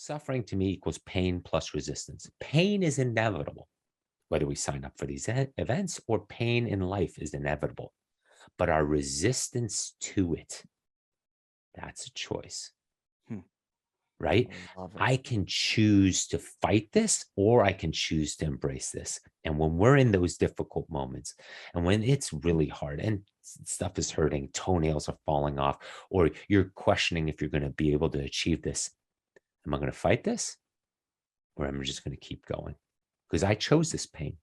Suffering to me equals pain plus resistance. Pain is inevitable, whether we sign up for these events or pain in life is inevitable. But our resistance to it, that's a choice, right? I love it. I can choose to fight this or I can choose to embrace this. And when we're in those difficult moments and when it's really hard and stuff is hurting, toenails are falling off, or you're questioning if you're going to be able to achieve this, am I going to fight this or am I just going to keep going? Because I chose this pain.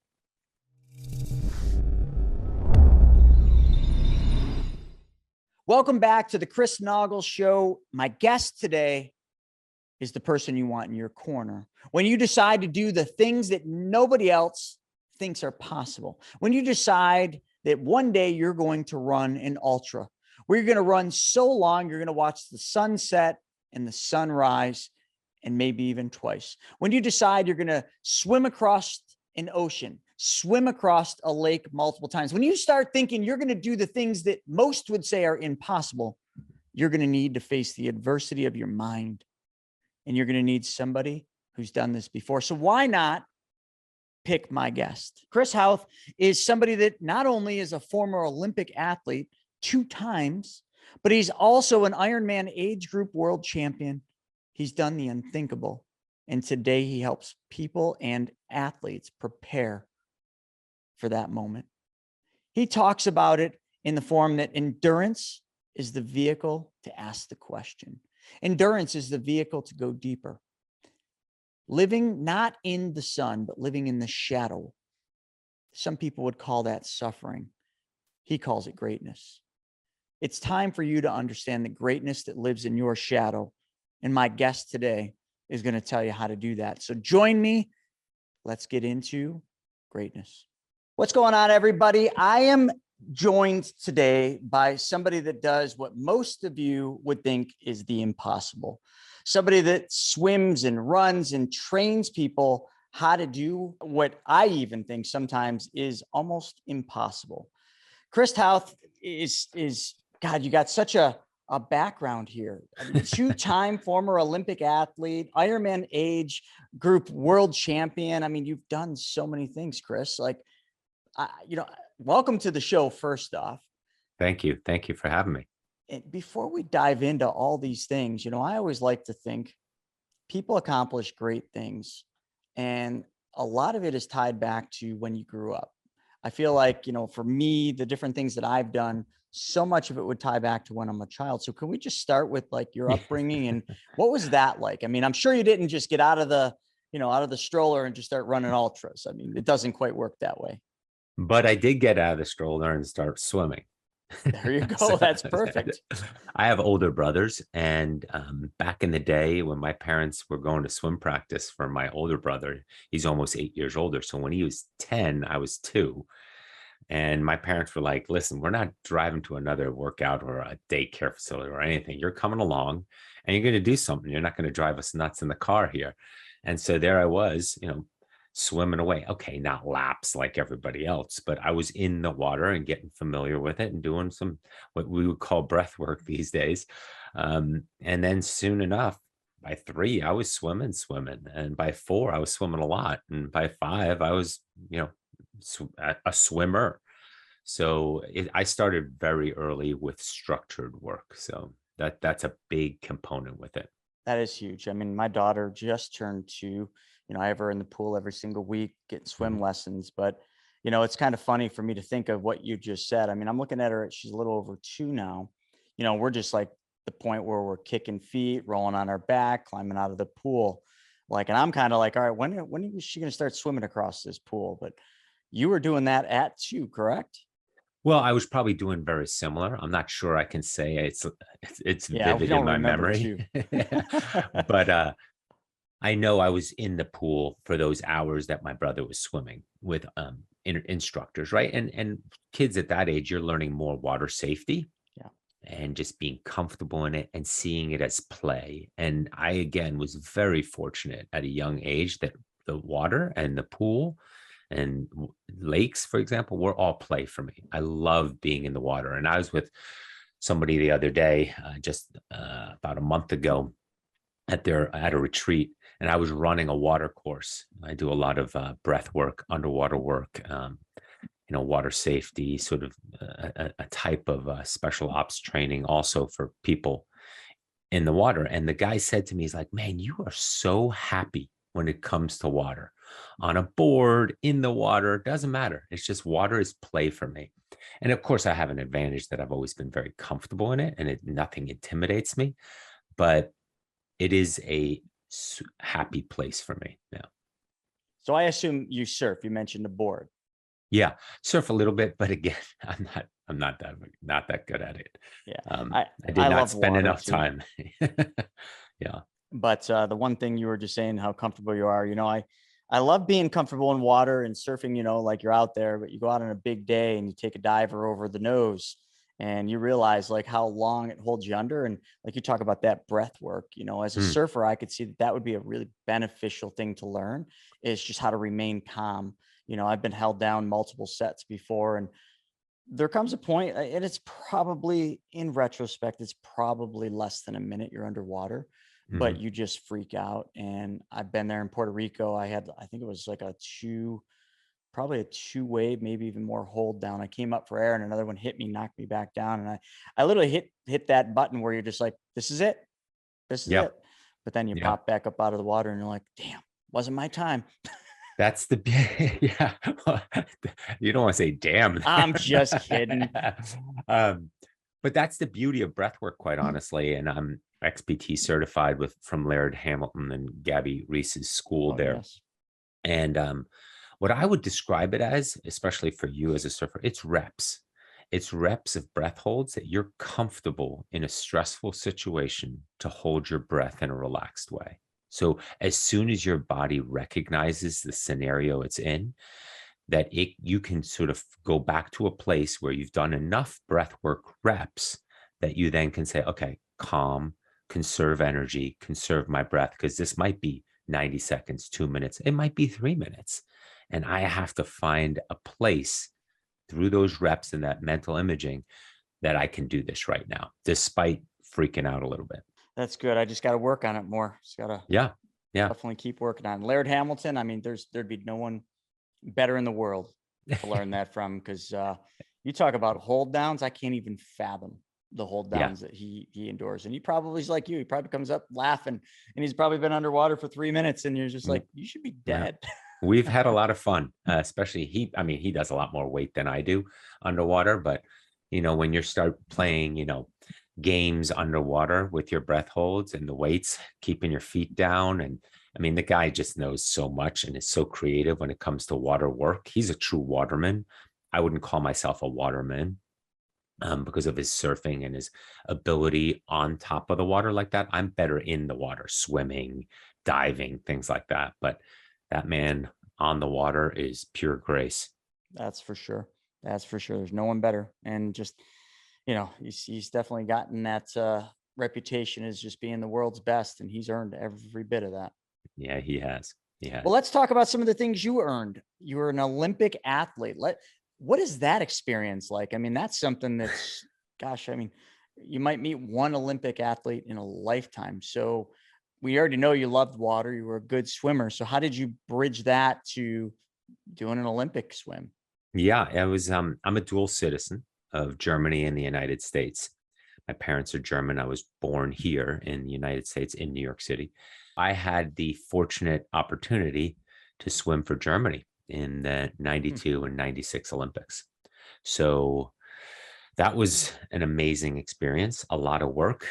Welcome back to the Chris Naugle Show. My guest today is the person you want in your corner. When you decide to do the things that nobody else thinks are possible, when you decide that one day you're going to run an ultra, where you're going to run so long, you're going to watch the sunset and the sunrise, and maybe even twice. When you decide you're going to swim across an ocean, swim across a lake multiple times, when you start thinking you're going to do the things that most would say are impossible, you're going to need to face the adversity of your mind. And you're going to need somebody who's done this before. So why not pick my guest? Chris Hauth is somebody that not only is a former Olympic athlete 2 times, but he's also an Ironman age group world champion. He's done the unthinkable. And today he helps people and athletes prepare for that moment. He talks about it in the form that endurance is the vehicle to ask the question. Endurance is the vehicle to go deeper. Living not in the sun, but living in the shadow. Some people would call that suffering. He calls it greatness. It's time for you to understand the greatness that lives in your shadow. And my guest today is going to tell you how to do that. So join me. Let's get into greatness. What's going on, everybody? I am joined today by somebody that does what most of you would think is the impossible. Somebody that swims and runs and trains people how to do what I even think sometimes is almost impossible. Chris Hauth is God, you got such a background here. I mean, 2-time former Olympic athlete, Ironman age group world champion. I mean, you've done so many things, Chris. Like, welcome to the show, first off. Thank you. Thank you for having me. And before we dive into all these things, I always like to think people accomplish great things. And a lot of it is tied back to when you grew up. I feel like, for me, the different things that I've done, so much of it would tie back to when I'm a child. So can we just start with like your upbringing and what was that like? I mean, I'm sure you didn't just get out of the stroller and just start running ultras. I mean, it doesn't quite work that way. But I did get out of the stroller and start swimming. There you go. That's perfect. I have older brothers. And back in the day when my parents were going to swim practice for my older brother, he's almost 8 years older. So when he was 10, I was 2. And my parents were like, listen, we're not driving to another workout or a daycare facility or anything. You're coming along and you're going to do something. You're not going to drive us nuts in the car here. And so there I was, swimming away. Okay, not laps like everybody else, but I was in the water and getting familiar with it and doing some what we would call breath work these days. And then soon enough, by 3, I was swimming. And by 4, I was swimming a lot. And by 5, I was, a swimmer. So I started very early with structured work. So that's a big component with it. That is huge. I mean, my daughter just turned 2. I have her in the pool every single week, getting swim lessons. But, it's kind of funny for me to think of what you just said. I mean, I'm looking at her, she's a little over 2 now. We're just like the point where we're kicking feet, rolling on our back, climbing out of the pool. And I'm kind of like, all right, when is she going to start swimming across this pool? But you were doing that at 2, correct? Well, I was probably doing very similar. I'm not sure I can say it's vivid in my memory. But I know I was in the pool for those hours that my brother was swimming with instructors, right? And kids at that age, you're learning more water safety. And just being comfortable in it and seeing it as play. And I, again, was very fortunate at a young age that the water and the pool and lakes, for example, were all play for me. I love being in the water. And I was with somebody the other day, just about a month ago, at a retreat, and I was running a water course. I do a lot of breath work, underwater work, water safety, sort of a type of special ops training also for people in the water. And the guy said to me, he's like, man, you are so happy when it comes to water, on a board, in the water, doesn't matter. It's just water is play for me. And of course, I have an advantage that I've always been very comfortable in it, and nothing intimidates me, but it is a happy place for me now. So I assume you surf. You mentioned the board. Yeah, surf a little bit, but again, I'm not that good at it. Yeah, I did I not love spend water enough too. time. Yeah. But the one thing you were just saying, how comfortable you are, I love being comfortable in water and surfing, like you're out there, but you go out on a big day and you take a diver over the nose and you realize like how long it holds you under. And like you talk about that breath work, as a Hmm. surfer, I could see that would be a really beneficial thing to learn, is just how to remain calm. I've been held down multiple sets before, and there comes a point, and it's probably, in retrospect, it's probably less than a minute you're underwater, but Hmm. you just freak out. And I've been there in Puerto Rico. I think it was like probably a two wave, maybe even more hold down. I came up for air and another one hit me, knocked me back down. And I literally hit that button where you're just like, this is it. This is Yeah. it. But then you Yeah. pop back up out of the water and you're like, damn, wasn't my time. That's the yeah. You don't want to say damn. I'm just kidding. um, but that's the beauty of breath work, quite honestly. And I'm XPT certified from Laird Hamilton and Gabby Reese's school Oh, there. yes. And what I would describe it as, especially for you as a surfer, it's reps. It's reps of breath holds that you're comfortable in a stressful situation to hold your breath in a relaxed way. So as soon as your body recognizes the scenario it's in, that you can sort of go back to a place where you've done enough breath work reps that you then can say, okay, calm, conserve energy, conserve my breath, because this might be 90 seconds, 2 minutes, it might be 3 minutes. And I have to find a place through those reps and that mental imaging that I can do this right now, despite freaking out a little bit. That's good. I just got to work on it more. Just got to Yeah. Yeah. definitely keep working on it. Laird Hamilton, I mean, there'd be no one better in the world to learn that from, because you talk about hold downs. I can't even fathom the hold Yeah. downs that he endures. And he probably is like you. He probably comes up laughing, and he's probably been underwater for 3 minutes, and you're just like, you should be Yeah. dead. We've had a lot of fun, especially he does a lot more weight than I do underwater. But, when you start playing, games underwater with your breath holds and the weights, keeping your feet down. And I mean, the guy just knows so much and is so creative when it comes to water work. He's a true waterman. I wouldn't call myself a waterman because of his surfing and his ability on top of the water like that. I'm better in the water, swimming, diving, things like that. But that man on the water is pure grace. That's for sure. That's for sure. There's no one better. And just, he's definitely gotten that reputation as just being the world's best, and he's earned every bit of that. Yeah, he has. He Well, has. let's talk about some of the things you earned. You were an Olympic athlete. What is that experience like? I mean, that's something that's, gosh, I mean, you might meet one Olympic athlete in a lifetime. So we already know you loved water. You were a good swimmer. So how did you bridge that to doing an Olympic swim? Yeah, I'm a dual citizen of Germany and the United States. My parents are German. I was born here in the United States in New York City. I had the fortunate opportunity to swim for Germany in the Hmm. 92 and 96 Olympics. So that was an amazing experience, a lot of work.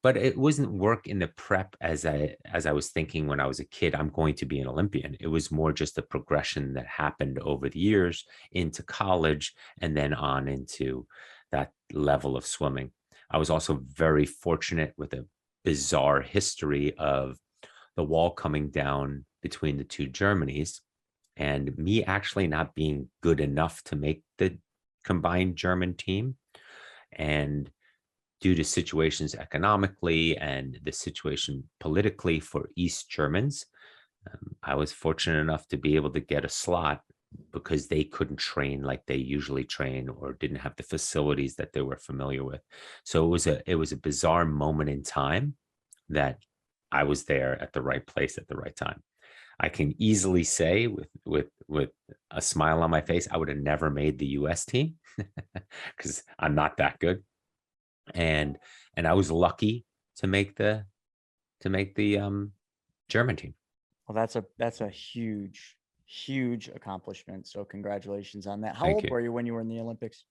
But it wasn't work in the prep as I was thinking when I was a kid, I'm going to be an Olympian. It was more just a progression that happened over the years into college and then on into that level of swimming. I was also very fortunate with a bizarre history of the wall coming down between the two Germanys and me actually not being good enough to make the combined German team. And due to situations economically and the situation politically for East Germans, I was fortunate enough to be able to get a slot because they couldn't train like they usually train or didn't have the facilities that they were familiar with. So it was a bizarre moment in time that I was there at the right place at the right time. I can easily say with a smile on my face, I would have never made the US team because I'm not that good. And I was lucky to make the German team. Well, that's a huge, huge accomplishment. So congratulations on that. How Thank old you. were you when you were in the Olympics?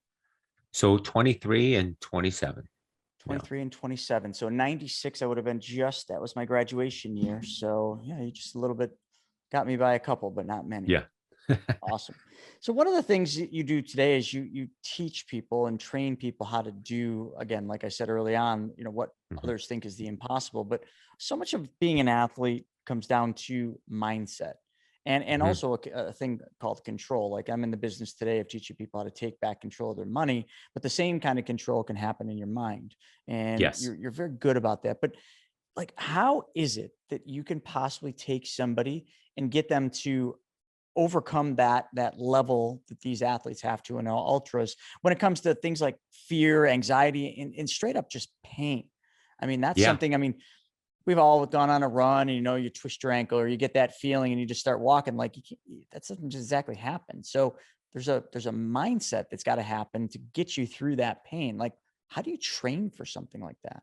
So 23 and 27. Yeah. 23 and 27. So 96, I would have been that was my graduation year. So yeah, you just a little bit got me by a couple, but not many. Yeah. Awesome. So one of the things that you do today is you teach people and train people how to do, again, like I said early on, what Mhm. others think is the impossible, but so much of being an athlete comes down to mindset and Mhm. also a thing called control. Like I'm in the business today of teaching people how to take back control of their money, but the same kind of control can happen in your mind. And Yes. you're very good about that. But like, how is it that you can possibly take somebody and get them to overcome that level that these athletes have to in ultras when it comes to things like fear, anxiety, and straight up just pain? I mean, that's Yeah. something, I mean, we've all gone on a run and, you twist your ankle or you get that feeling and you just start walking like you can't, that doesn't just exactly happen. So there's a mindset that's got to happen to get you through that pain. Like, how do you train for something like that?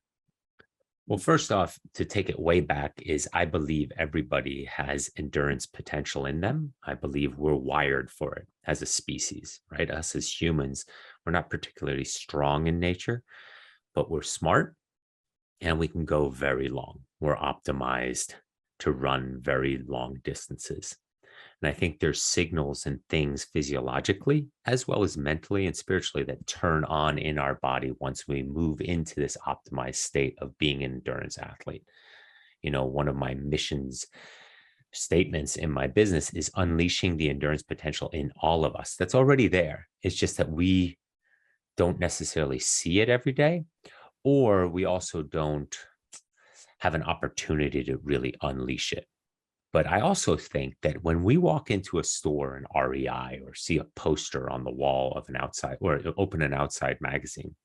Well, first off, to take it way back is I believe everybody has endurance potential in them. I believe we're wired for it as a species, right? Us as humans, we're not particularly strong in nature, but we're smart and we can go very long. We're optimized to run very long distances. And I think there's signals and things physiologically, as well as mentally and spiritually, that turn on in our body once we move into this optimized state of being an endurance athlete. One of my missions statements in my business is unleashing the endurance potential in all of us. That's already there. It's just that we don't necessarily see it every day, or we also don't have an opportunity to really unleash it. But I also think that when we walk into a store, an REI, or see a poster on the wall of an outside or open an outside magazine,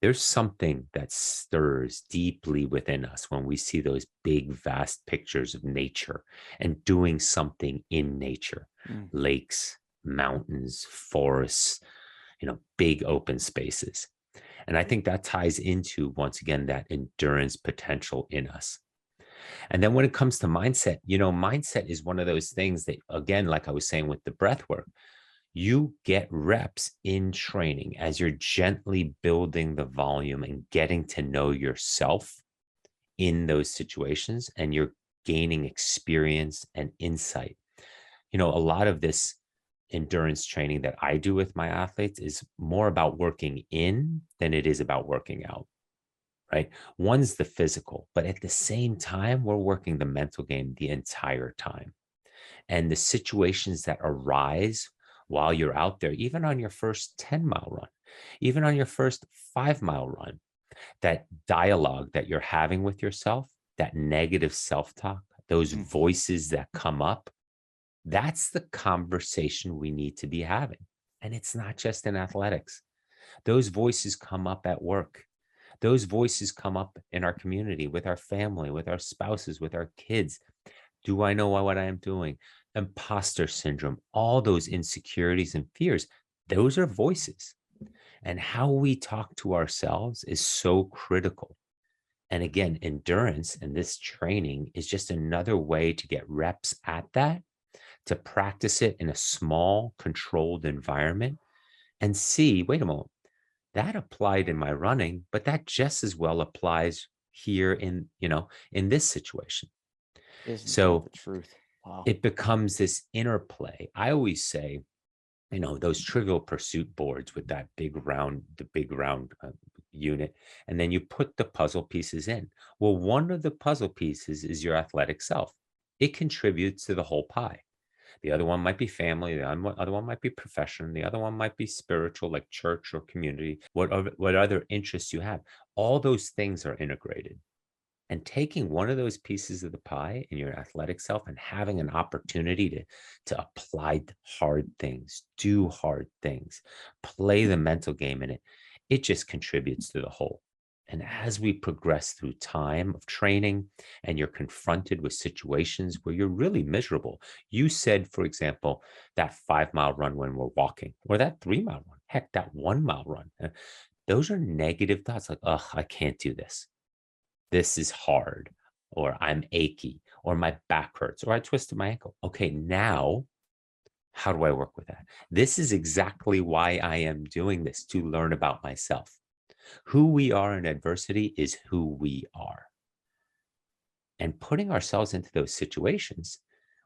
there's something that stirs deeply within us when we see those big, vast pictures of nature and doing something in nature, Mm. lakes, mountains, forests, big open spaces. And I think that ties into, once again, that endurance potential in us. And then when it comes to mindset, mindset is one of those things that, again, like I was saying with the breath work, you get reps in training as you're gently building the volume and getting to know yourself in those situations, and you're gaining experience and insight. A lot of this endurance training that I do with my athletes is more about working in than it is about working out, right? One's the physical, but at the same time, we're working the mental game the entire time. And the situations that arise while you're out there, even on your first 10-mile run, even on your first 5-mile run, that dialogue that you're having with yourself, that negative self-talk, those Mm. voices that come up, that's the conversation we need to be having. And it's not just in athletics. Those voices come up at work. Those voices come up in our community, with our family, with our spouses, with our kids. Do I know what I am doing? Imposter syndrome, all those insecurities and fears, those are voices. And how we talk to ourselves is so critical. And again, endurance and this training is just another way to get reps at that, to practice it in a small, controlled environment and see, wait a moment, that applied in my running, but that just as well applies here in this situation. Isn't that So the truth? Wow. it becomes this interplay. I always say, those Trivial Pursuit boards with that big round unit, and then you put the puzzle pieces in. Well, one of the puzzle pieces is your athletic self. It contributes to the whole pie. The other one might be family. The other one might be profession. The other one might be spiritual, like church or community. What other interests you have? All those things are integrated. And taking one of those pieces of the pie in your athletic self and having an opportunity to apply hard things, do hard things, play the mental game in it, it just contributes to the whole. And as we progress through time of training and you're confronted with situations where you're really miserable, you said, for example, that 5 mile run when we're walking, or that 3 mile run, heck, that 1 mile run. Those are negative thoughts like, oh, I can't do this. This is hard, or I'm achy, or my back hurts, or I twisted my ankle. Okay, now how do I work with that? This is exactly why I am doing this, to learn about myself. Who we are in adversity is who we are. And putting ourselves into those situations,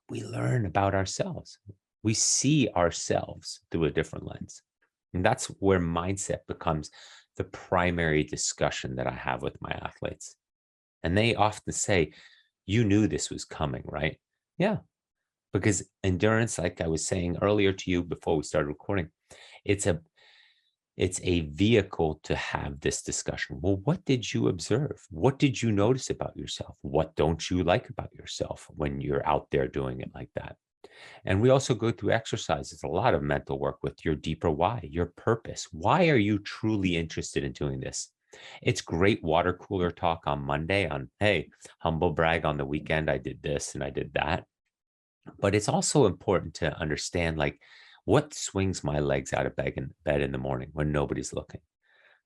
we learn about ourselves. We see ourselves through a different lens. And that's where mindset becomes the primary discussion that I have with my athletes. And they often say, you knew this was coming, right? Yeah, because endurance, like I was saying earlier to you before we started recording, it's a vehicle to have this discussion. Well, what did you observe? What did you notice about yourself? What don't you like about yourself when you're out there doing it like that? And we also go through exercises, a lot of mental work with your deeper why, your purpose. Why are you truly interested in doing this? It's great water cooler talk on Monday on, hey, humble brag on the weekend, I did this and I did that. But it's also important to understand, like, what swings my legs out of bed in the morning when nobody's looking.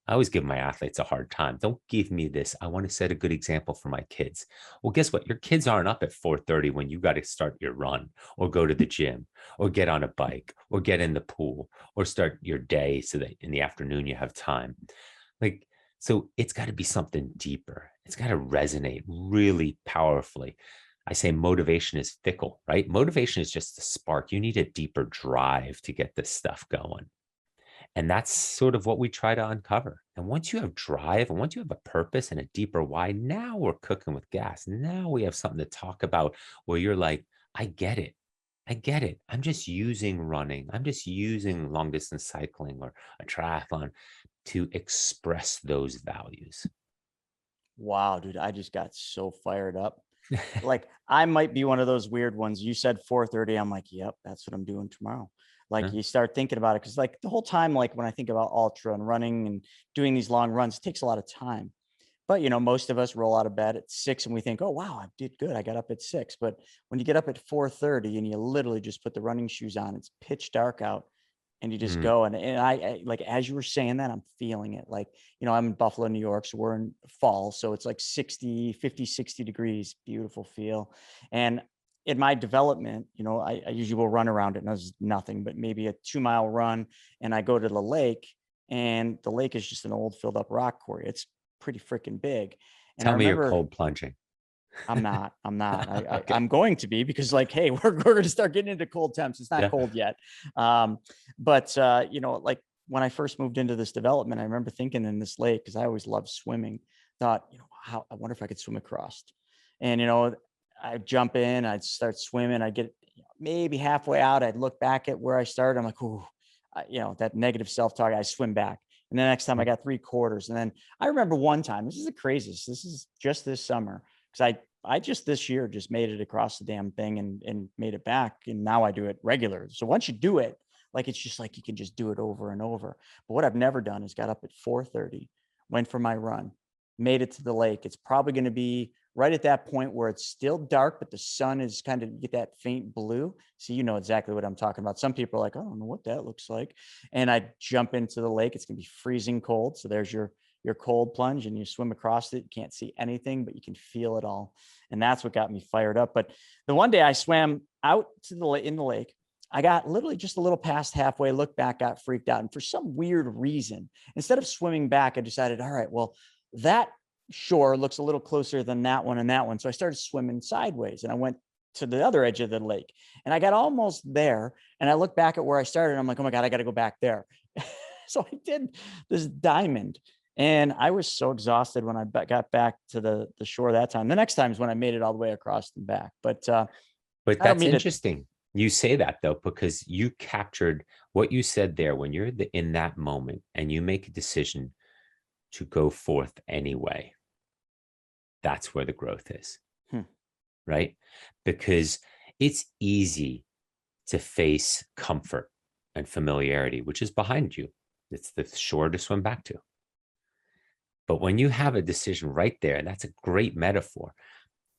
I always give my athletes a hard time. Don't give me this. I want to set a good example for my kids. Well, guess what? Your kids aren't up at 4:30 when you got to start your run or go to the gym or get on a bike or get in the pool or start your day so that in the afternoon you have time. Like, so it's got to be something deeper. It's got to resonate really powerfully. I say motivation is fickle, right? Motivation is just a spark. You need a deeper drive to get this stuff going. And that's sort of what we try to uncover. And once you have drive and once you have a purpose and a deeper why, now we're cooking with gas. Now we have something to talk about where you're like, I get it. I get it. I'm just using running. I'm just using long distance cycling or a triathlon to express those values. Wow, dude, I just got so fired up. Like I might be one of those weird ones. You said 4:30. I'm like, yep, that's what I'm doing tomorrow. Like Huh? you start thinking about it because like the whole time, like when I think about ultra and running and doing these long runs, it takes a lot of time. But you know, most of us roll out of bed at 6 and we think, oh wow, I did good. I got up at 6. But when you get up at 4:30 and you literally just put the running shoes on, it's pitch dark out and you just Mm, go. And I like as you were saying that, I'm feeling it. Like, you know, I'm in Buffalo, New York. So we're in fall. So it's like 60, 50, 60 degrees, beautiful feel. And in my development, you know, I usually will run around it and there's nothing but maybe a 2 mile run. And I go to the lake and the lake is just an old filled up rock quarry. It's pretty freaking big. And I Tell me you're remember cold plunging. I'm not. Okay. I'm going to be because like, hey, we're going to start getting into cold temps. It's not Yeah. cold yet. But you know, like when I first moved into this development, I remember thinking in this lake, because I always loved swimming, thought, you know, how I wonder if I could swim across. And you know, I'd jump in, I'd start swimming, I'd get maybe halfway out, I'd look back at where I started. I'm like, ooh, you know, that negative self-talk, I swim back. And the next time I got 3/4. And then I remember one time, this is the craziest. This is just this summer. Because I just this year just made it across the damn thing and made it back. And now I do it regular. So once you do it, like it's just like you can just do it over and over. But what I've never done is got up at 4:30, went for my run, made it to the lake. It's probably going to be right at that point where it's still dark, but the sun is kind of you get that faint blue. So you know exactly what I'm talking about. Some people are like, I don't know what that looks like. And I jump into the lake. It's gonna be freezing cold. So there's your cold plunge and you swim across it. You can't see anything, but you can feel it all. And that's what got me fired up. But the one day I swam out to the in the lake, I got literally just a little past halfway, looked back, got freaked out. And for some weird reason, instead of swimming back, I decided, all right, well, that shore looks a little closer than that one and that one. So I started swimming sideways and I went to the other edge of the lake and I got almost there. And I looked back at where I started. And I'm like, oh my God, I got to go back there. So I did this diamond and I was so exhausted when I got back to the shore that time. The next time is when I made it all the way across and back. But But I don't that's mean to. interesting. You say that though, because you captured what you said there when you're in that moment and you make a decision to go forth anyway. That's where the growth is, Hmm, right? Because it's easy to face comfort and familiarity, which is behind you. It's the shore to swim back to. But when you have a decision right there, and that's a great metaphor,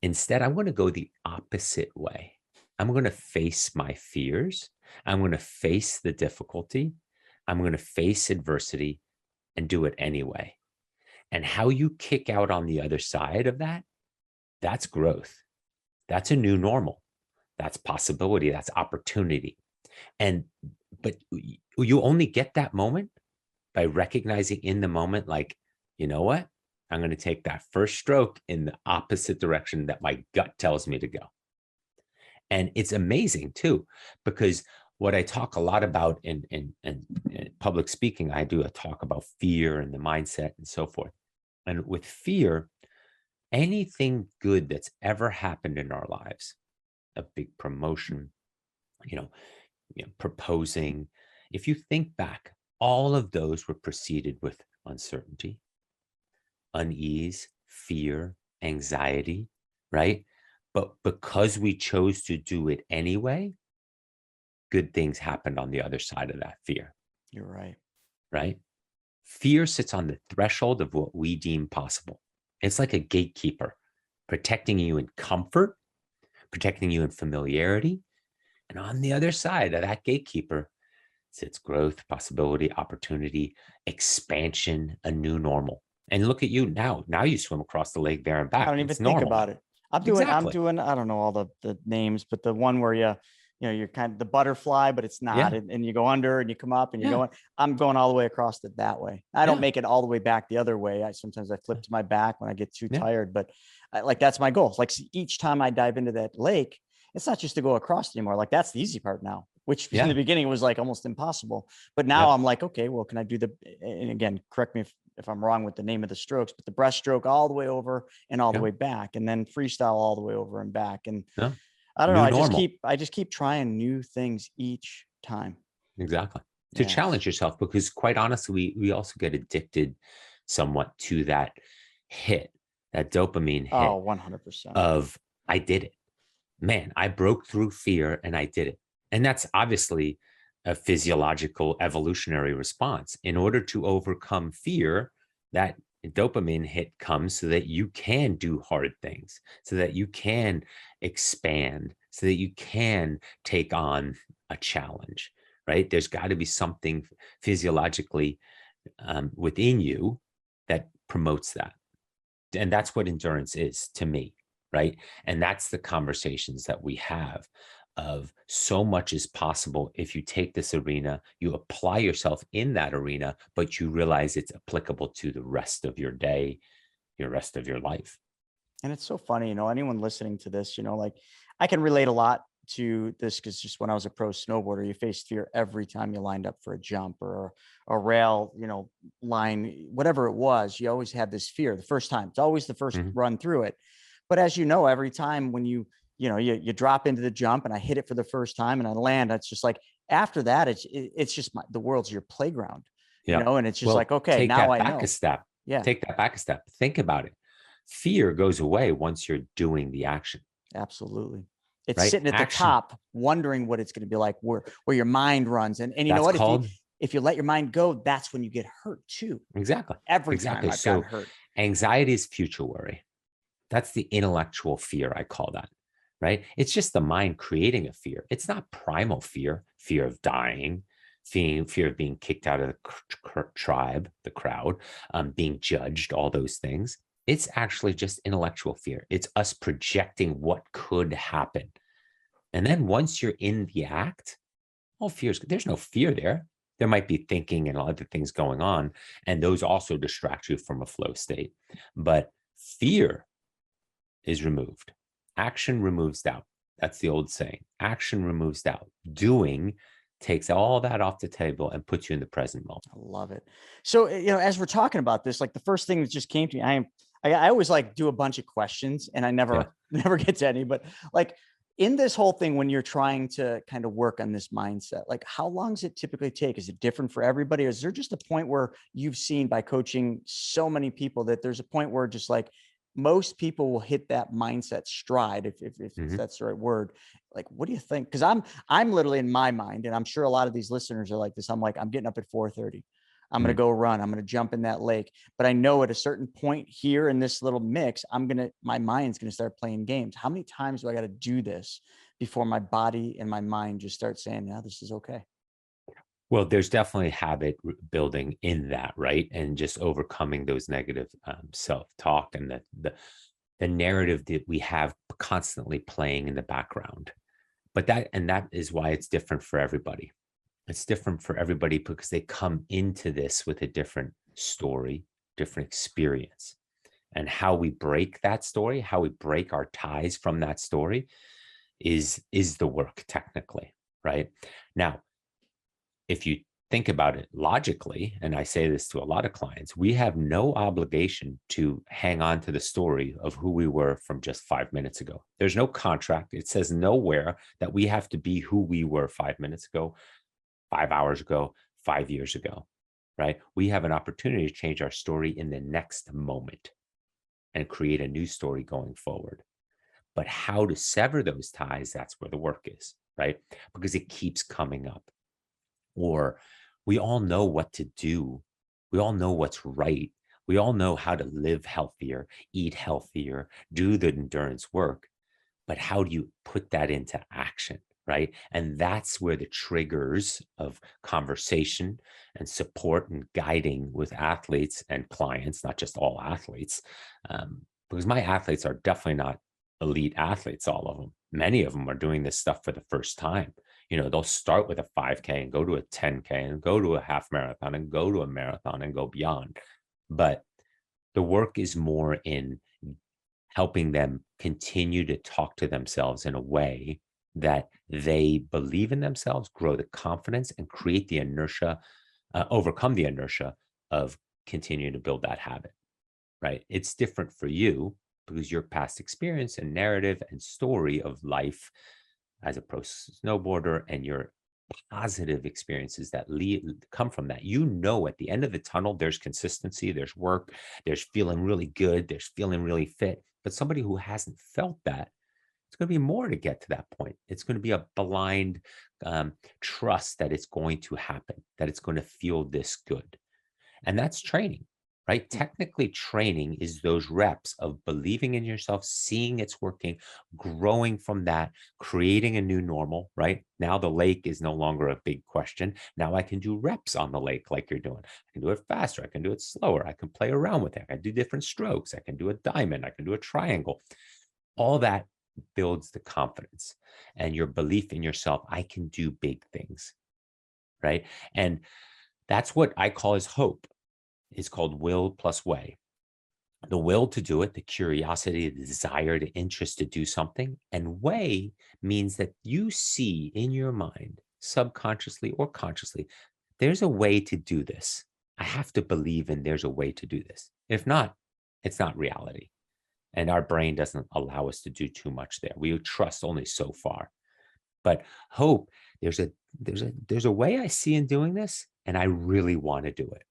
instead, I want to go the opposite way. I'm going to face my fears. I'm going to face the difficulty. I'm going to face adversity and do it anyway. And how you kick out on the other side of that, that's growth. That's a new normal. That's possibility. That's opportunity. But you only get that moment by recognizing in the moment, like, you know what? I'm going to take that first stroke in the opposite direction that my gut tells me to go. And it's amazing too, because what I talk a lot about in public speaking, I do a talk about fear and the mindset and so forth. And with fear, anything good that's ever happened in our lives, a big promotion, proposing, if you think back, all of those were preceded with uncertainty, unease, fear, anxiety, right? But because we chose to do it anyway, good things happened on the other side of that fear. You're right. Right? Fear sits on the threshold of what we deem possible. It's like a gatekeeper, protecting you in comfort, protecting you in familiarity. And on the other side of that gatekeeper sits growth, possibility, opportunity, expansion, a new normal. And look at you now. Now you swim across the lake there and I back. don't even It's think normal about now. it. I'm Exactly. doing, I don't know all the names, but the one where you're kind of the butterfly, but it's not. Yeah. And you go under and you come up and you're Yeah. going, I'm going all the way across it that way. I don't Yeah. make it all the way back the other way. Sometimes I flip to my back when I get too Yeah. tired, but like, that's my goal. Like each time I dive into that lake, it's not just to go across anymore. Like that's the easy part now, which in the beginning was like almost impossible. But now I'm like, okay, well, can I do and again, correct me if I'm wrong with the name of the strokes, but the breaststroke all the way over and all the way back, and then freestyle all the way over and back. And I don't know. New I just keep trying new things each time. Exactly. To challenge yourself, because quite honestly, we also get addicted somewhat to that hit, that dopamine hit. Oh, 100%. Of I did it. Man, I broke through fear and I did it. And that's obviously a physiological evolutionary response. In order to overcome fear, that dopamine hit comes so that you can do hard things, so that you can expand, so that you can take on a challenge, right? There's got to be something physiologically within you that promotes that. And that's what endurance is to me, right? And that's the conversations that we have of so much is possible if you take this arena, you apply yourself in that arena, but you realize it's applicable to the rest of your day, your rest of your life. And it's so funny, anyone listening to this, like I can relate a lot to this because just when I was a pro snowboarder, you faced fear every time you lined up for a jump or a rail, line, whatever it was. You always had this fear the first time. It's always the first run through it. But as you know, every time when you drop into the jump and I hit it for the first time and I land, it's just like after that, it's just the world's your playground, and it's just like, okay, now I know. Take that back a step. Think about it. Fear goes away once you're doing the action. Absolutely. It's right? Sitting at the top, wondering what it's going to be like, where your mind runs. And you know what? If you let your mind go, that's when you get hurt too. Exactly. Every time I've gotten hurt. Anxiety is future worry. That's the intellectual fear, I call that, right? It's just the mind creating a fear. It's not primal fear, fear of dying, fear of being kicked out of the tribe, the crowd, being judged, all those things. It's actually just intellectual fear. It's us projecting what could happen. And then once you're in the act, there's no fear there. There might be thinking and other things going on, and those also distract you from a flow state. But fear is removed. Action removes doubt. That's the old saying. Action removes doubt. Doing takes all that off the table and puts you in the present moment. I love it. So, as we're talking about this, like the first thing that just came to me, I always like do a bunch of questions and I never get to any, but like in this whole thing, when you're trying to kind of work on this mindset, like how long does it typically take? Is it different for everybody? Or is there just a point where you've seen by coaching so many people that there's a point where just like most people will hit that mindset stride, if that's the right word? Like, what do you think? Because I'm literally in my mind, and I'm sure a lot of these listeners are like this. I'm like, I'm getting up at 4:30. I'm going to go run. I'm going to jump in that lake. But I know at a certain point here in this little mix, my mind's going to start playing games. How many times do I got to do this before my body and my mind just start saying, yeah, this is okay? Well, there's definitely habit building in that, right? And just overcoming those negative self-talk and the narrative that we have constantly playing in the background. But that is why it's different for everybody. It's different for everybody because they come into this with a different story, different experience. And how we break that story, how we break our ties from that story is the work technically, right? Now, if you think about it logically, and I say this to a lot of clients, we have no obligation to hang on to the story of who we were from just 5 minutes ago. There's no contract. It says nowhere that we have to be who we were 5 minutes ago, 5 hours ago, 5 years ago, right? We have an opportunity to change our story in the next moment and create a new story going forward. But how to sever those ties, that's where the work is, right? Because it keeps coming up. Or we all know what to do. We all know what's right. We all know how to live healthier, eat healthier, do the endurance work. But how do you put that into action, right? And that's where the triggers of conversation and support and guiding with athletes and clients, not just all athletes, because my athletes are definitely not elite athletes, all of them. Many of them are doing this stuff for the first time. They'll start with a 5K and go to a 10K and go to a half marathon and go to a marathon and go beyond. But the work is more in helping them continue to talk to themselves in a way that they believe in themselves, grow the confidence, and create the inertia, overcome the inertia of continuing to build that habit, right? It's different for you because your past experience and narrative and story of life as a pro snowboarder and your positive experiences that come from that. At the end of the tunnel, there's consistency, there's work, there's feeling really good, there's feeling really fit. But somebody who hasn't felt that, it's going to be more to get to that point. It's going to be a blind trust that it's going to happen, that it's going to feel this good. And that's training, right? Technically, training is those reps of believing in yourself, seeing it's working, growing from that, creating a new normal, right? Now the lake is no longer a big question. Now I can do reps on the lake like you're doing. I can do it faster. I can do it slower. I can play around with it. I can do different strokes. I can do a diamond. I can do a triangle. All that builds the confidence and your belief in yourself. I can do big things, right? And that's what I call as hope. Is called will plus way. The will to do it, the curiosity, the desire, the interest to do something. And way means that you see in your mind, subconsciously or consciously, there's a way to do this. I have to believe in there's a way to do this. If not, it's not reality. And our brain doesn't allow us to do too much there. We trust only so far. But hope, there's a way I see in doing this, and I really want to do it.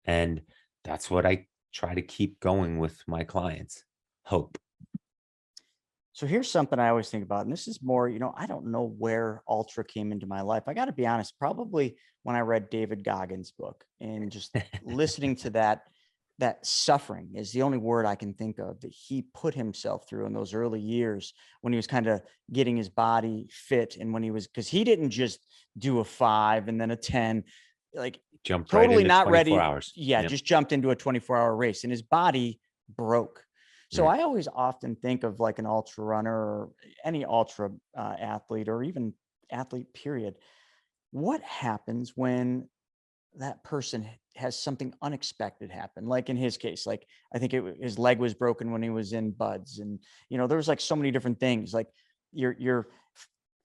And that's what I try to keep going with my clients. Hope. So here's something I always think about, and this is more, I don't know where ultra came into my life. I got to be honest, probably when I read David Goggins' book and just listening to that suffering is the only word I can think of that he put himself through in those early years when he was kind of getting his body fit. And because he didn't just do a 5 and then a 10, like jumped totally right not ready. Hours. Yeah. Yep. Just jumped into a 24-hour race and his body broke. So I always often think of like an ultra runner or any ultra athlete or even athlete period. What happens when that person has something unexpected happen? Like in his case, like I think his leg was broken when he was in buds, and there was like so many different things. Like your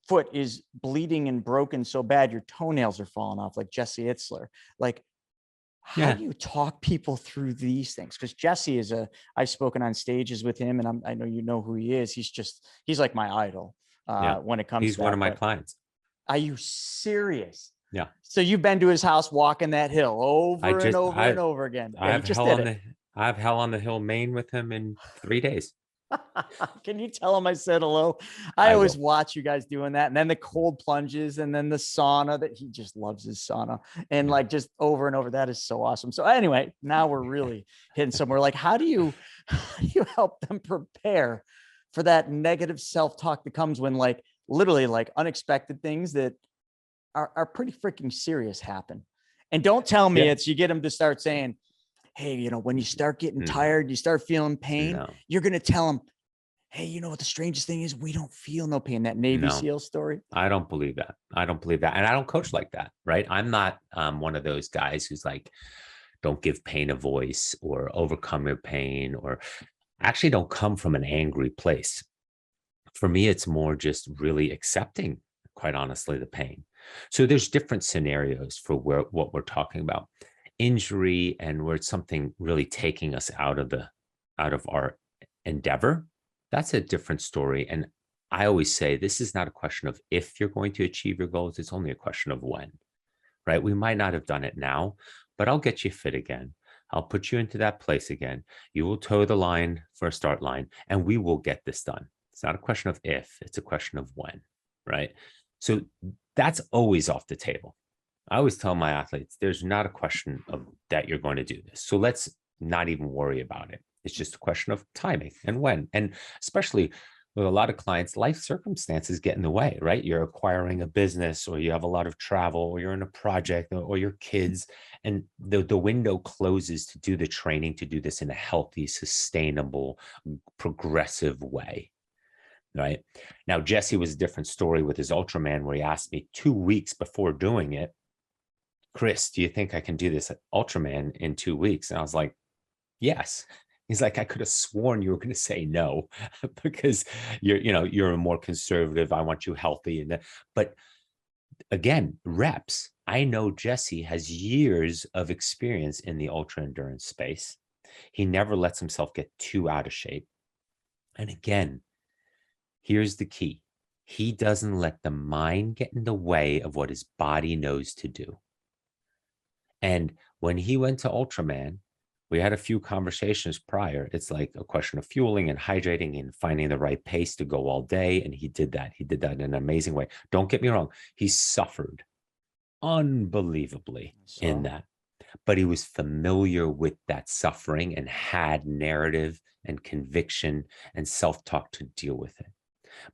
foot is bleeding and broken so bad your toenails are falling off, like Jesse Itzler. Like, how do you talk people through these things? Because Jesse I've spoken on stages with him, and I know you know who he is. He's like my idol when it comes to he's one of my clients. Are you serious? Yeah. So you've been to his house walking that hill over and over again. I have hell on the hill Maine with him in 3 days. Can you tell him I said hello? I I always will. watch you guys doing that. And then the cold plunges and then the sauna that he just loves his sauna and Yeah. like just over and over. That is so awesome. So anyway, now we're really hitting somewhere like, how do you help them prepare for that negative self-talk that comes when like literally like unexpected things that are pretty freaking serious happen? And don't tell me Yeah. it's you get them to start saying, hey, when you start getting No, tired, you start feeling pain, no, you're going to tell them, hey, you know what the strangest thing is? We don't feel no pain. That Navy no. SEAL story. I don't believe that. I don't believe that. And I don't coach like that, right? I'm not one of those guys who's like, don't give pain a voice or overcome your pain, or actually don't come from an angry place. For me, it's more just really accepting, quite honestly, the pain. So there's different scenarios for what we're talking about. Injury and where it's something really taking us out of our endeavor. That's a different story. And I always say this is not a question of if you're going to achieve your goals, it's only a question of when, right? We might not have done it now, but I'll get you fit again. I'll put you into that place again. You will toe the line for a start line, and we will get this done. It's not a question of if, it's a question of when, right? So that's always off the table. I always tell my athletes, there's not a question of that you're going to do this. So let's not even worry about it. It's just a question of timing and when. And especially with a lot of clients, life circumstances get in the way, right? You're acquiring a business, or you have a lot of travel, or you're in a project, or your kids, and the window closes to do the training, to do this in a healthy, sustainable, progressive way. Right now, Jesse was a different story with his Ultraman, where he asked me 2 weeks before doing it, Chris, do you think I can do this Ultraman in 2 weeks? And I was like, yes. He's like, I could have sworn you were going to say no because you're a more conservative. I want you healthy. But again, reps. I know Jesse has years of experience in the ultra endurance space. He never lets himself get too out of shape. And again, here's the key. He doesn't let the mind get in the way of what his body knows to do. And when he went to Ultraman, we had a few conversations prior. It's like a question of fueling and hydrating and finding the right pace to go all day. And he did that. He did that in an amazing way. Don't get me wrong. He suffered unbelievably in that, but he was familiar with that suffering and had narrative and conviction and self-talk to deal with it.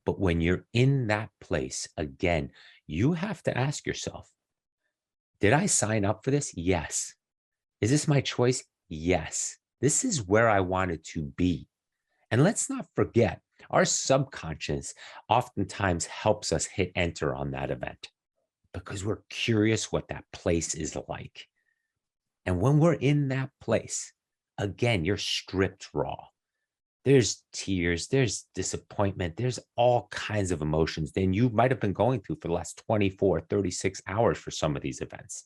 But when you're in that place, again, you have to ask yourself, did I sign up for this? Yes. Is this my choice? Yes. This is where I wanted to be. And let's not forget, our subconscious oftentimes helps us hit enter on that event because we're curious what that place is like. And when we're in that place, again, you're stripped raw. There's tears, there's disappointment, there's all kinds of emotions that you might have been going through for the last 24, 36 hours for some of these events,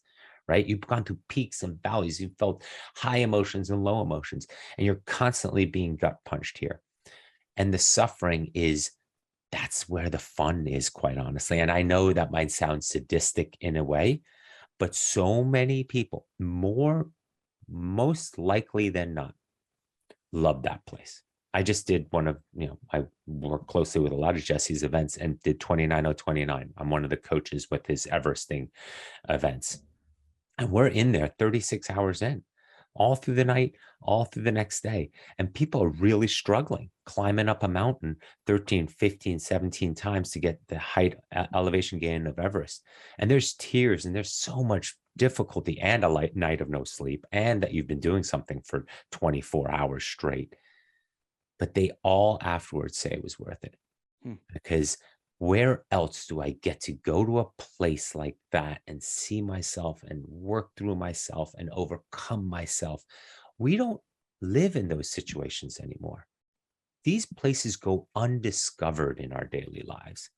right? You've gone through peaks and valleys. You've felt high emotions and low emotions, and you're constantly being gut punched here. And the suffering is, that's where the fun is, quite honestly. And I know that might sound sadistic in a way, but so many people, most likely than not, love that place. I just did one of, I work closely with a lot of Jesse's events and did 29029. I'm one of the coaches with his Everesting events. And we're in there 36 hours in, all through the night, all through the next day. And people are really struggling, climbing up a mountain 13, 15, 17 times to get the height elevation gain of Everest. And there's tears and there's so much difficulty and a night of no sleep, and that you've been doing something for 24 hours straight. But they all afterwards say it was worth it. Because where else do I get to go to a place like that and see myself and work through myself and overcome myself? We don't live in those situations anymore. These places go undiscovered in our daily lives.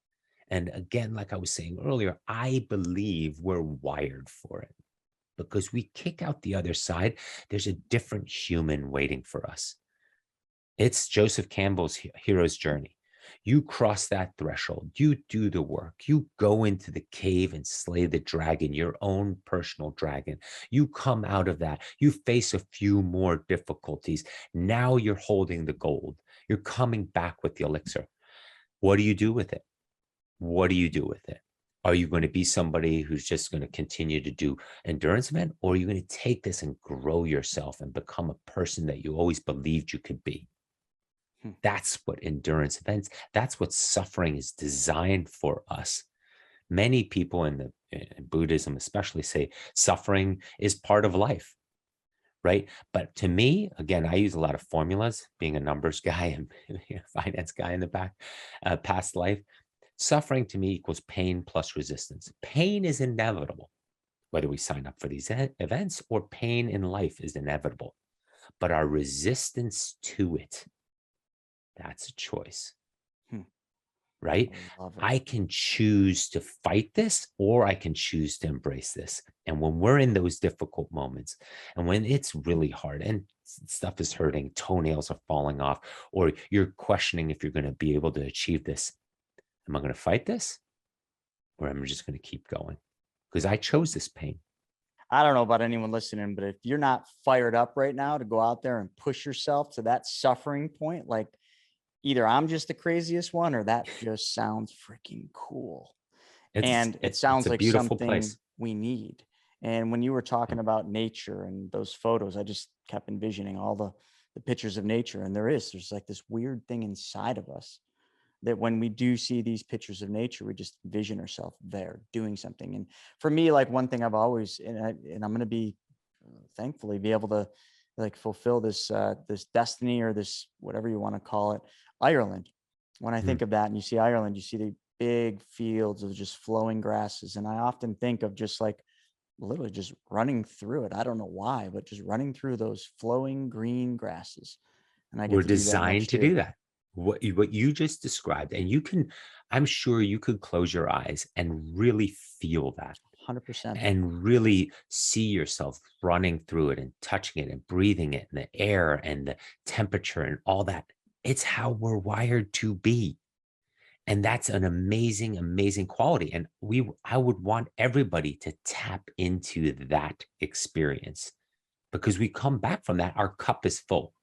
And again, like I was saying earlier, I believe we're wired for it because we kick out the other side. There's a different human waiting for us. It's Joseph Campbell's hero's journey. You cross that threshold, you do the work, you go into the cave and slay the dragon, your own personal dragon. You come out of that, you face a few more difficulties. Now you're holding the gold. You're coming back with the elixir. What do you do with it? What do you do with it? Are you going to be somebody who's just going to continue to do endurance event, or are you going to take this and grow yourself and become a person that you always believed you could be? That's what endurance events, that's what suffering is designed for us. Many people in Buddhism especially say suffering is part of life, right? But to me, again, I use a lot of formulas, being a numbers guy and a finance guy in the back, past life. Suffering to me equals pain plus resistance. Pain is inevitable, whether we sign up for these events or pain in life is inevitable. But our resistance to it, that's a choice, right? I love it. I can choose to fight this or I can choose to embrace this. And when we're in those difficult moments and when it's really hard and stuff is hurting, toenails are falling off, or you're questioning if you're going to be able to achieve this, am I going to fight this or am I just going to keep going? Because I chose this pain. I don't know about anyone listening, but if you're not fired up right now to go out there and push yourself to that suffering point, like either I'm just the craziest one or that just sounds freaking cool. And it It's sounds a like beautiful something place. we need. And when you were talking about nature and those photos, I just kept envisioning all the pictures of nature. And there's like this weird thing inside of us that when we do see these pictures of nature, we just envision ourselves there doing something. And for me, like one thing I've always, and I'm going to be thankfully be able to like fulfill this, this destiny or this, whatever you want to call it, Ireland. When I think of that and you see Ireland, you see the big fields of just flowing grasses. And I often think of just like literally just running through it. I don't know why, but just running through those flowing green grasses. And I get We're to do that designed next to do year. that. What you just described, and you can, I'm sure you could close your eyes and really feel that 100%. and really see yourself running through it and touching it and breathing it and the air and the temperature and all that. It's how we're wired to be. And that's an amazing, amazing quality. And I would want everybody to tap into that experience because we come back from that, our cup is full.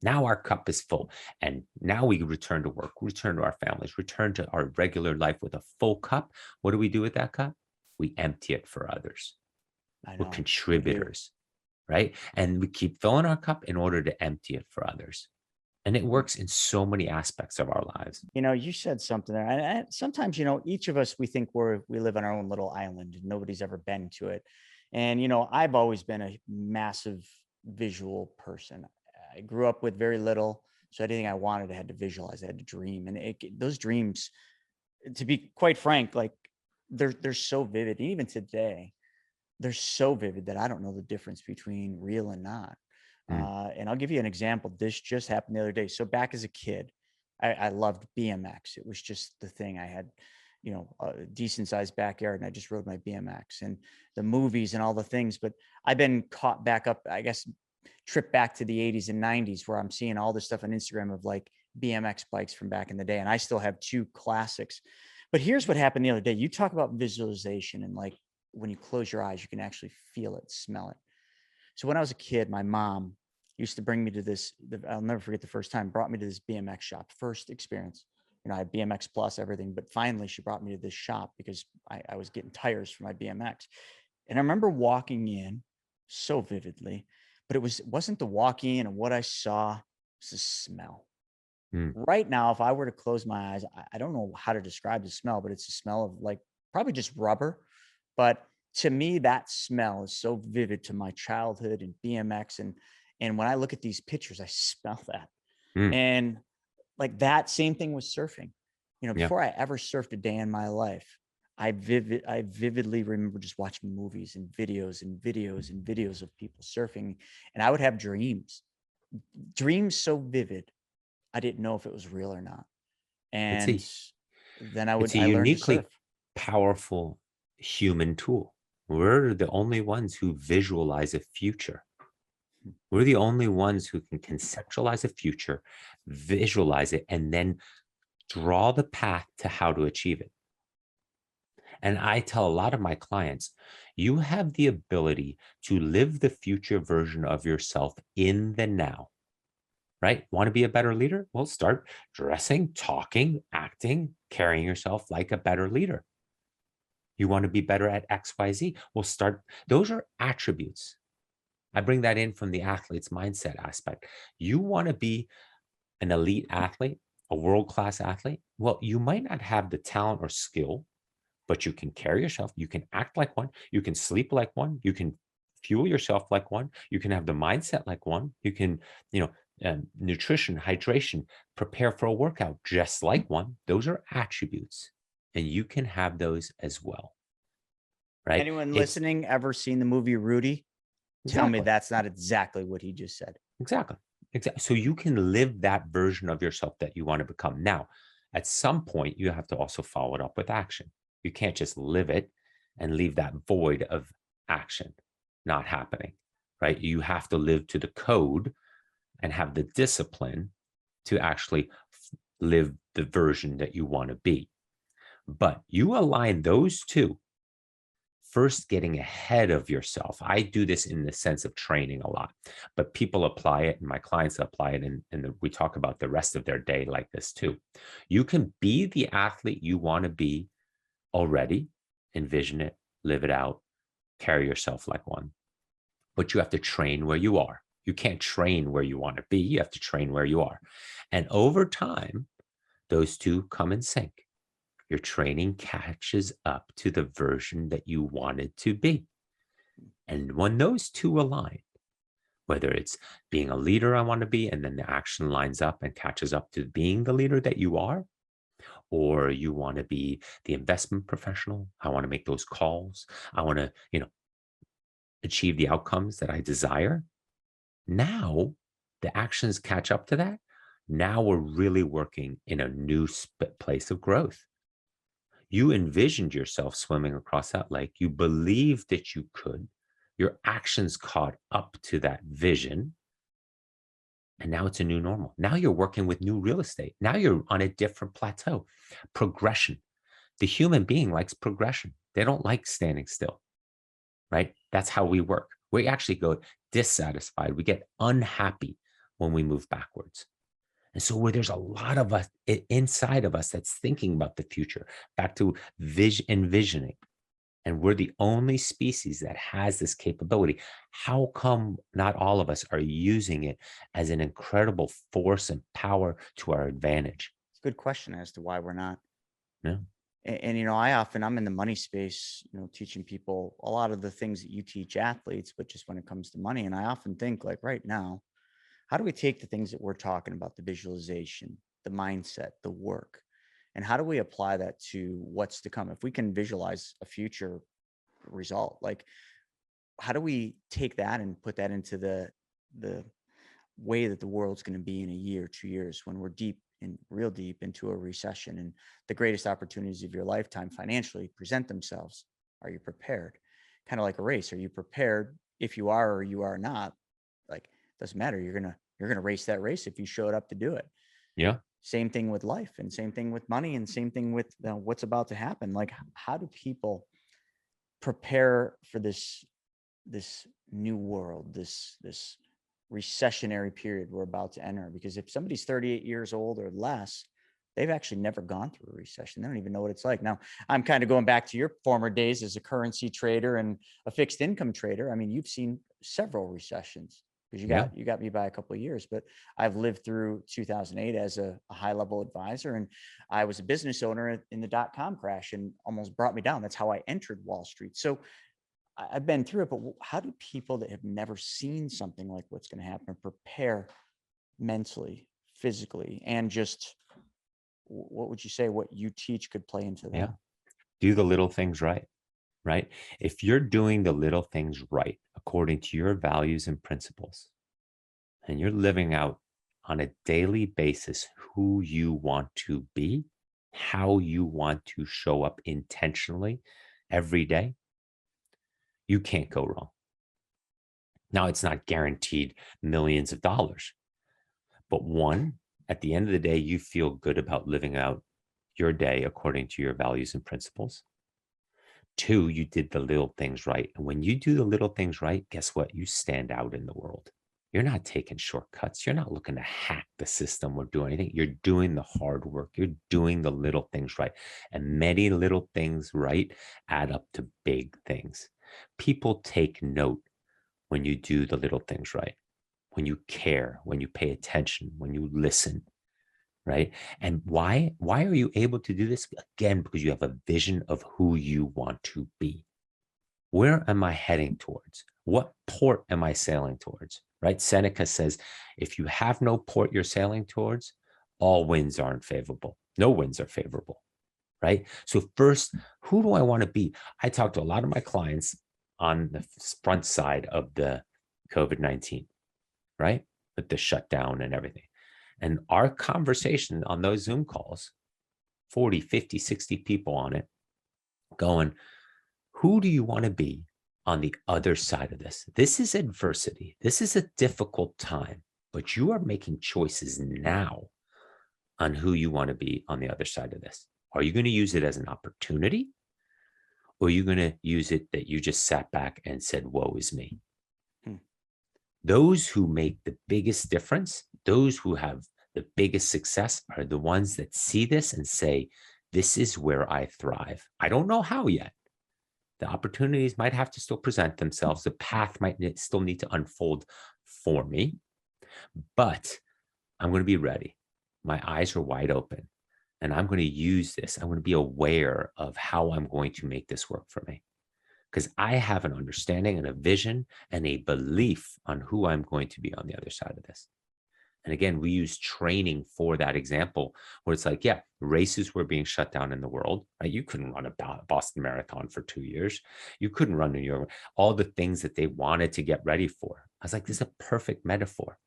Now our cup is full. And now we return to work, return to our families, return to our regular life with a full cup. What do we do with that cup? We empty it for others. I We're know we do. contributors, right? And we keep filling our cup in order to empty it for others. And it works in so many aspects of our lives. You know, you said something there. And sometimes, you know, each of us, we think we live on our own little island and nobody's ever been to it. And, you know, I've always been a massive visual person. I grew up with very little. So anything I wanted, I had to visualize, I had to dream. And those dreams, to be quite frank, like they're so vivid. And even today, they're so vivid that I don't know the difference between real and not. Mm. And I'll give you an example. This just happened the other day. So back as a kid, I loved BMX. It was just the thing. I had, you know, a decent sized backyard and I just rode my BMX and the movies and all the things. But I've been caught back up, I guess, trip back to the 80s and 90s where I'm seeing all this stuff on Instagram of like BMX bikes from back in the day. And I still have two classics. But here's what happened the other day. You talk about visualization and like when you close your eyes, you can actually feel it, smell it. So when I was a kid, my mom used to bring me to this, I'll never forget the first time, brought me to this BMX shop, first experience. You know, I had BMX plus everything, but finally she brought me to this shop because I was getting tires for my BMX. And I remember walking in so vividly, but it wasn't the walking in and what I saw, it was the smell. Mm. Right now, if I were to close my eyes, I don't know how to describe the smell, but it's a smell of like probably just rubber. But to me, that smell is so vivid to my childhood and BMX. And when I look at these pictures, I smell that. Mm. And like that same thing with surfing. You know, Yeah. before I ever surfed a day in my life, I vividly remember just watching movies and videos and videos and videos of people surfing. And I would have dreams so vivid, I didn't know if it was real or not. It's And a then it's a I learned to surf. uniquely powerful human tool. We're the only ones who visualize a future. We're the only ones who can conceptualize a future, visualize it, and then draw the path to how to achieve it. And I tell a lot of my clients, you have the ability to live the future version of yourself in the now. right? Want to be a better leader? Well, start dressing, talking, acting, carrying yourself like a better leader. You want to be better at XYZ? Well, start. Those are attributes. I bring that in from the athlete's mindset aspect. You want to be an elite athlete, a world-class athlete. Well, you might not have the talent or skill, but you can carry yourself. You can act like one. You can sleep like one. You can fuel yourself like one. You can have the mindset like one. You can, nutrition, hydration, prepare for a workout just like one. Those are attributes, and you can have those as well, right? Anyone It's listening ever seen the movie Rudy? Tell me exactly, that's not exactly what he just said. exactly, exactly. So you can live that version of yourself that you want to become. Now, at some point, you have to also follow it up with action. You can't just live it and leave that void of action not happening, right? You have to live to the code and have the discipline to actually live the version that you want to be. But you align those two, first getting ahead of yourself. I do this in the sense of training a lot, but people apply it and my clients apply it. And we talk about the rest of their day like this too. You can be the athlete you want to be already, envision it, live it out, carry yourself like one. But you have to train where you are. You can't train where you want to be. You have to train where you are. And over time, those two come in sync. Your training catches up to the version that you wanted to be. And when those two align, whether it's being a leader I want to be, and then the action lines up and catches up to being the leader that you are, or you want to be the investment professional, I want to make those calls, I want to, achieve the outcomes that I desire. Now the actions catch up to that. Now we're really working in a new place of growth. You envisioned yourself swimming across that lake. You believed that you could. Your actions caught up to that vision. And now it's a new normal. Now you're working with new real estate. Now you're on a different plateau. Progression. The human being likes progression. They don't like standing still, right? That's how we work. We actually go dissatisfied. We get unhappy when we move backwards. And so where there's a lot of us inside of us that's thinking about the future, back to envisioning. And we're the only species that has this capability. How come not all of us are using it as an incredible force and power to our advantage? It's a good question as to why we're not. Yeah. And I'm in the money space, teaching people a lot of the things that you teach athletes, but just when it comes to money. And I often think, like, right now, how do we take the things that we're talking about, the visualization, the mindset, the work, and how do we apply that to what's to come? If we can visualize a future result, like, how do we take that and put that into the way that the world's going to be in a year, 2 years, when we're real deep into a recession and the greatest opportunities of your lifetime financially present themselves? Are you prepared? Kind of like a race. Are you prepared? If you are or you are not, like, doesn't matter. You're gonna race that race if you showed up to do it. Yeah. Same thing with life, and same thing with money, and same thing with what's about to happen. Like, how do people prepare for this new world, this recessionary period we're about to enter? Because if somebody's 38 years old or less, they've actually never gone through a recession. They don't even know what it's like. Now, I'm kind of going back to your former days as a currency trader and a fixed income trader. I mean, you've seen several recessions because Yeah. you got me by a couple of years, but I've lived through 2008 as a high level advisor, and I was a business owner in the dot-com crash and almost brought me down. That's how I entered Wall Street. So I've been through it, but how do people that have never seen something like what's going to happen prepare mentally, physically, and just what would you say what you teach could play into Yeah. that? Do the little things right, right? If you're doing the little things right, according to your values and principles, and you're living out on a daily basis who you want to be, how you want to show up intentionally every day, you can't go wrong. Now, it's not guaranteed millions of dollars, but one, at the end of the day, you feel good about living out your day according to your values and principles. Two, you did the little things right. And when you do the little things right, guess what? You stand out in the world. You're not taking shortcuts. You're not looking to hack the system or do anything. You're doing the hard work. You're doing the little things right. And many little things right add up to big things. People take note when you do the little things right, when you care, when you pay attention, when you listen, right? And why are you able to do this? Again, because you have a vision of who you want to be. Where am I heading towards? What port am I sailing towards? Right? Seneca says, if you have no port you're sailing towards, all winds aren't favorable. No winds are favorable, right? So first, who do I want to be? I talk to a lot of my clients on the front side of the COVID-19, right? With the shutdown and everything. And our conversation on those Zoom calls, 40, 50, 60 people on it, going, who do you want to be on the other side of this? This is adversity. This is a difficult time, but you are making choices now on who you want to be on the other side of this. Are you going to use it as an opportunity? Or are you going to use it that you just sat back and said, woe is me? Those who make the biggest difference, those who have the biggest success are the ones that see this and say, this is where I thrive. I don't know how yet. The opportunities might have to still present themselves. The path might still need to unfold for me, but I'm going to be ready. My eyes are wide open and I'm going to use this. I'm going to be aware of how I'm going to make this work for me because I have an understanding and a vision and a belief on who I'm going to be on the other side of this. And again, we use training for that example where it's like, yeah, races were being shut down in the world, right? You couldn't run a Boston Marathon for 2 years. You couldn't run New York, all the things that they wanted to get ready for. I was like, this is a perfect metaphor.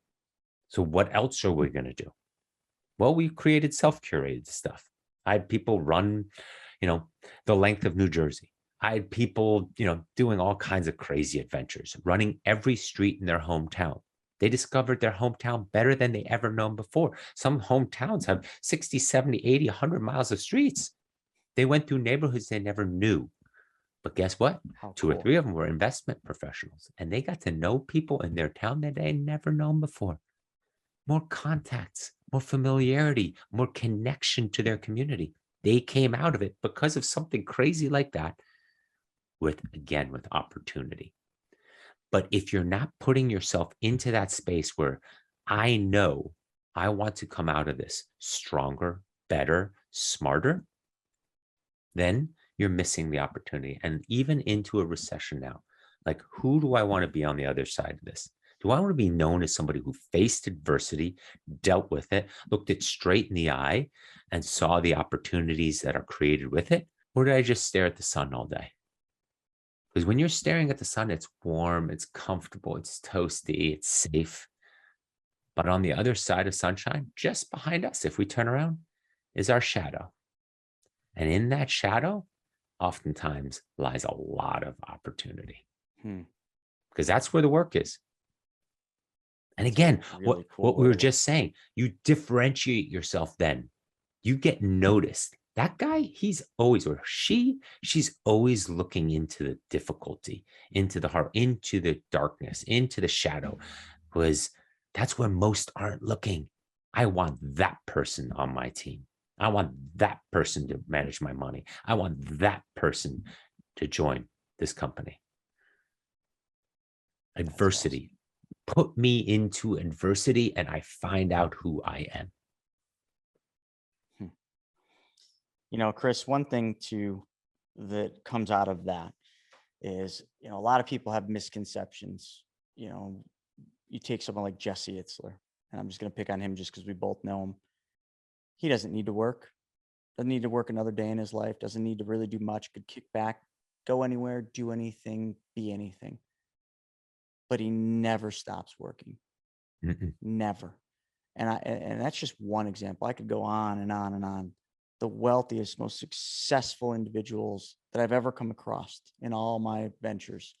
So what else are we going to do? Well, we created self-curated stuff. I had people run, the length of New Jersey. I had people, doing all kinds of crazy adventures, running every street in their hometown. They discovered their hometown better than they ever known before. Some hometowns have 60, 70, 80, 100 miles of streets. They went through neighborhoods they never knew. But guess what? How Two or cool. three of them were investment professionals, and they got to know people in their town that they had never known before. More contacts, more familiarity, more connection to their community. They came out of it because of something crazy like that with opportunity. But if you're not putting yourself into that space where I know I want to come out of this stronger, better, smarter, then you're missing the opportunity. And even into a recession now, like who do I want to be on the other side of this? Do I want to be known as somebody who faced adversity, dealt with it, looked it straight in the eye, and saw the opportunities that are created with it? Or did I just stare at the sun all day? Because when you're staring at the sun, it's warm, it's comfortable, it's toasty, it's safe. But on the other side of sunshine, just behind us, if we turn around, is our shadow. And in that shadow, oftentimes lies a lot of opportunity. Because that's where the work is. And again, Really cool what we way were to just saying, you differentiate yourself then. You get noticed. That guy, he's always, or she's always looking into the difficulty, into the heart, into the darkness, into the shadow, because that's where most aren't looking. I want that person on my team. I want that person to manage my money. I want that person to join this company. Adversity. Put me into adversity and I find out who I am. Chris, one thing that comes out of that is, a lot of people have misconceptions. You take someone like Jesse Itzler, and I'm just going to pick on him just because we both know him. He doesn't need to work, doesn't need to work another day in his life, doesn't need to really do much, could kick back, go anywhere, do anything, be anything. But he never stops working. Never. And that's just one example. I could go on and on and on. The wealthiest, most successful individuals that I've ever come across in all my ventures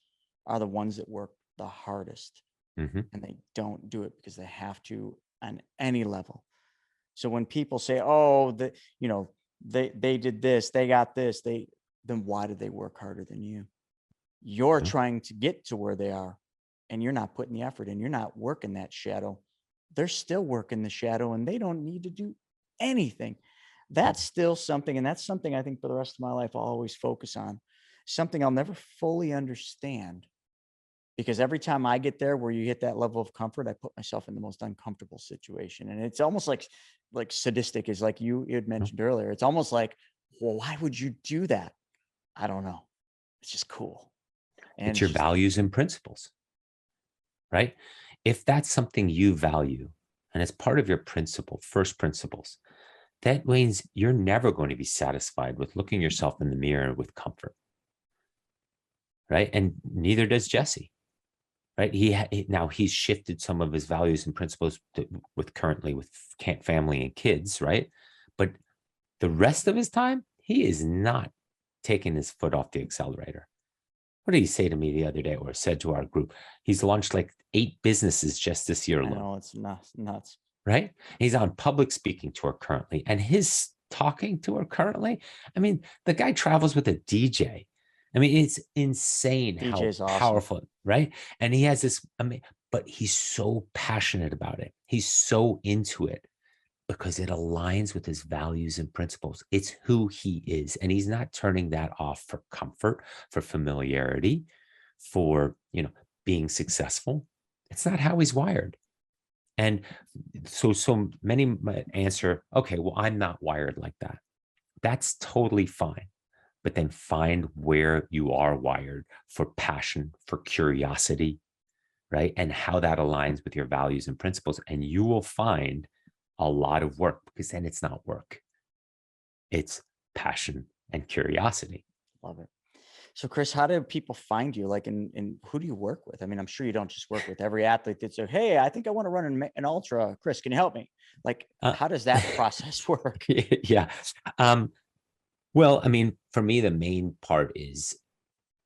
are the ones that work the hardest. And they don't do it because they have to on any level. So when people say, oh, they did this, they got this, then why did they work harder than you? You're trying to get to where they are. and you're not putting the effort in, you're not working that shadow, they're still working the shadow and they don't need to do anything. That's still something. And that's something I think for the rest of my life, I'll always focus on, something I'll never fully understand. Because every time I get there where you hit that level of comfort, I put myself in the most uncomfortable situation. And it's almost like sadistic, is like you had mentioned earlier. It's almost like, well, why would you do that? I don't know. It's just cool. And It's it's your just, values and principles, right? If that's something you value and it's part of your first principles, that means you're never going to be satisfied with looking yourself in the mirror with comfort, right? And neither does Jesse, right? Now he's shifted some of his values and principles with family and kids, right? But the rest of his time, he is not taking his foot off the accelerator. What did he say to me the other day, or said to our group? He's launched like 8 businesses just this year I alone. know it's nuts. Right? He's on public speaking tour currently, and his talking tour currently, I mean, the guy travels with a DJ. I mean, it's insane how DJ's awesome. powerful, right? And he has this, but he's so passionate about it. He's so into it because it aligns with his values and principles. It's who he is. And he's not turning that off for comfort, for familiarity, for, being successful. It's not how he's wired. And so many might answer, okay, well, I'm not wired like that. That's totally fine. But then find where you are wired for passion, for curiosity, right? And how that aligns with your values and principles. And you will find a lot of work, because then it's not work. It's passion and curiosity. Love it. So Chris, how do people find you? Like, and who do you work with? I mean, I'm sure you don't just work with every athlete that says, hey, I think I want to run an ultra. Chris, can you help me? Like, how does that process work? Yeah. Well, I mean, for me, the main part is,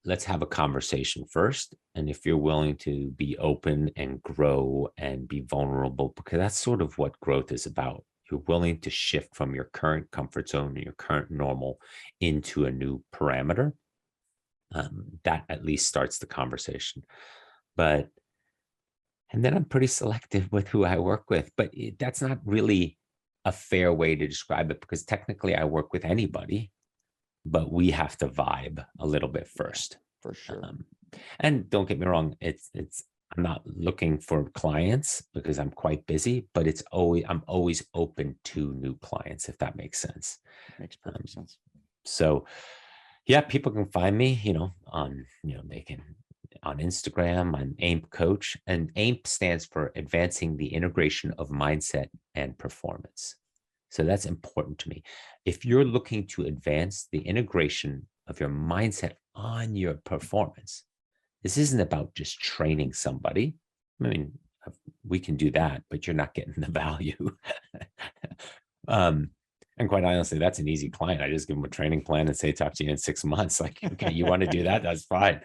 let's have a conversation first. And if you're willing to be open and grow and be vulnerable, because that's sort of what growth is about. You're willing to shift from your current comfort zone and your current normal into a new parameter. That at least starts the conversation. And then I'm pretty selective with who I work with, but that's not really a fair way to describe it, because technically I work with anybody, but we have to vibe a little bit first. For sure. And don't get me wrong, I'm not looking for clients because I'm quite busy, but I'm always open to new clients, if that makes sense. Makes perfect sense. So yeah, people can find me, they can on Instagram, on AIMP Coach, and AIMP stands for Advancing the Integration of Mindset and Performance. So that's important to me. If you're looking to advance the integration of your mindset on your performance, this isn't about just training somebody. I mean, we can do that, but you're not getting the value. And quite honestly, that's an easy client. I just give them a training plan and say, talk to you in 6 months. Like, okay, you want to do that? That's fine.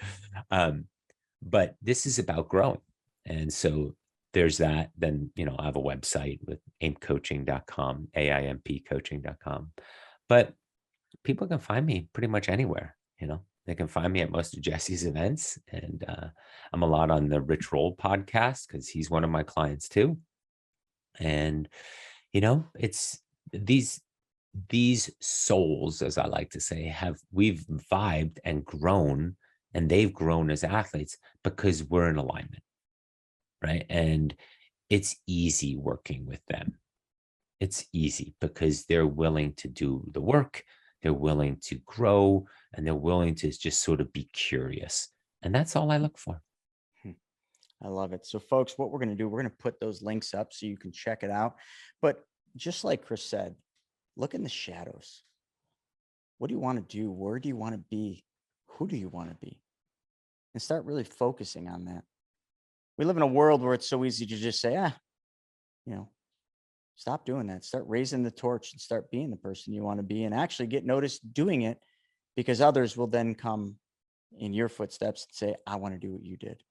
But this is about growing. And so there's that. Then, I have a website with aimpcoaching.com, AIMPcoaching.com. But people can find me pretty much anywhere. They can find me at most of Jesse's events. And I'm a lot on the Rich Roll podcast because he's one of my clients too. And, it's these souls, as I like to say, we've vibed and grown, and they've grown as athletes because we're in alignment, right? And it's easy working with them. It's easy because they're willing to do the work, they're willing to grow, and they're willing to just sort of be curious. And that's all I look for. I love it. So folks, what we're going to do, we're going to put those links up so you can check it out. But just like Chris said, look in the shadows. What do you want to do? Where do you want to be? Who do you want to be? And start really focusing on that. We live in a world where it's so easy to just say, stop doing that. Start raising the torch and start being the person you want to be, and actually get noticed doing it, because others will then come in your footsteps and say, I want to do what you did.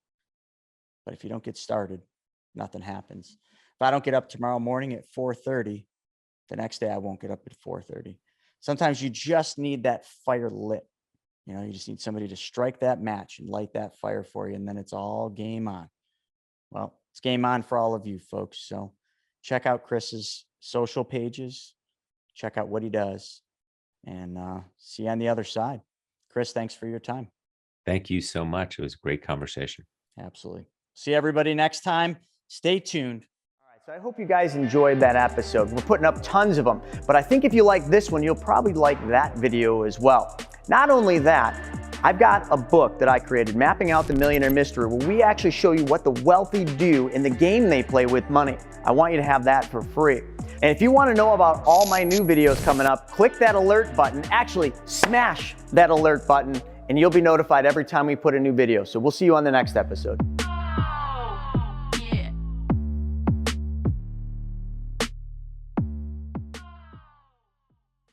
But if you don't get started, nothing happens. If I don't get up tomorrow morning at 4:30, the next day I won't get up at 4:30. Sometimes you just need that fire lit. You just need somebody to strike that match and light that fire for you, and then it's all game on. Well, it's game on for all of you folks. So check out Chris's social pages, check out what he does, and see you on the other side. Chris, thanks for your time. Thank you so much. It was a great conversation. Absolutely. See everybody next time. Stay tuned. All right, so I hope you guys enjoyed that episode. We're putting up tons of them, but I think if you like this one, you'll probably like that video as well. Not only that, I've got a book that I created, Mapping Out the Millionaire Mystery, where we actually show you what the wealthy do in the game they play with money. I want you to have that for free. And if you want to know about all my new videos coming up, click that alert button. Actually, smash that alert button, and you'll be notified every time we put a new video. So we'll see you on the next episode.